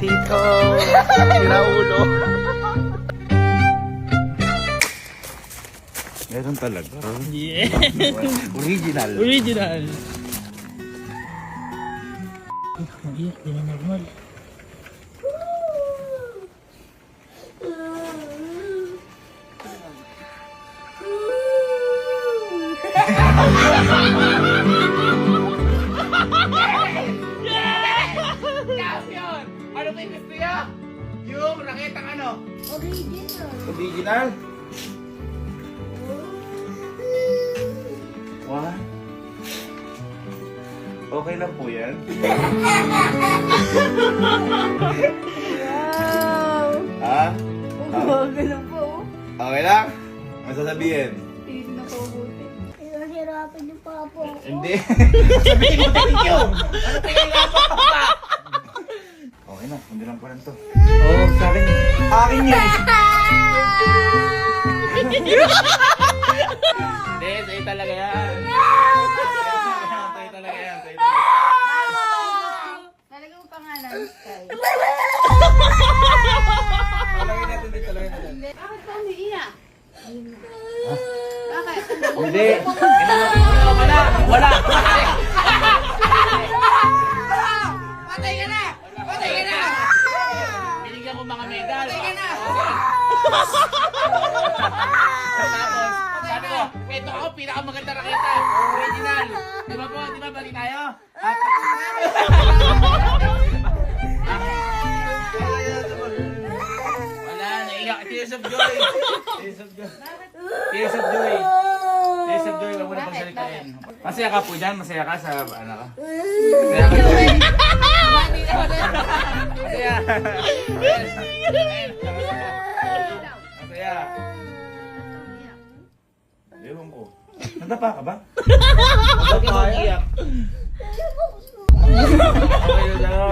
Tito. Sira ulo. Meron talaga. Yeah. Original. Original. Iya, di na normal. Champion! Ano ba yung gusto niya? Yung raketang ano? Original. Original? What? Okay lang po yan. Wow. Ha? Ganun po. Okay lang? Ano sasabihin? Tingin na po buti. Hirapan niyo pa po. Hindi. Sabihin mo thank you! Ano tingin pa? Okay na, hindi lang po lang to. Oo, sa akin. Akin yun. Hindi, sa'yo talaga yan. Sa'yo talaga yan. Talaga mo pangalan, Sky. Talagay natin dito, talagay natin. Bakit ka umiiyak? Bakit? Hindi. Wala. Wala. Patay ka na! Patay ka na! Binigyan ko mga medal. Patay ka na! Tapos, sabi ko, ito ako, pinakamaganda raketa. Original. Di ba po? Di ba? Balik tayo? Wala, naiyak. Tears of joy. Tears of joy. Tears of joy. Tears of joy. Huwag mo na pagsalitain. Masaya ka po dyan? Masaya ka sa ano ka? Masaya ka dyan? Masaya. Masaya. Ewan ko. Nadapa ka ba? Bakit mo iiyak? Okay na daw.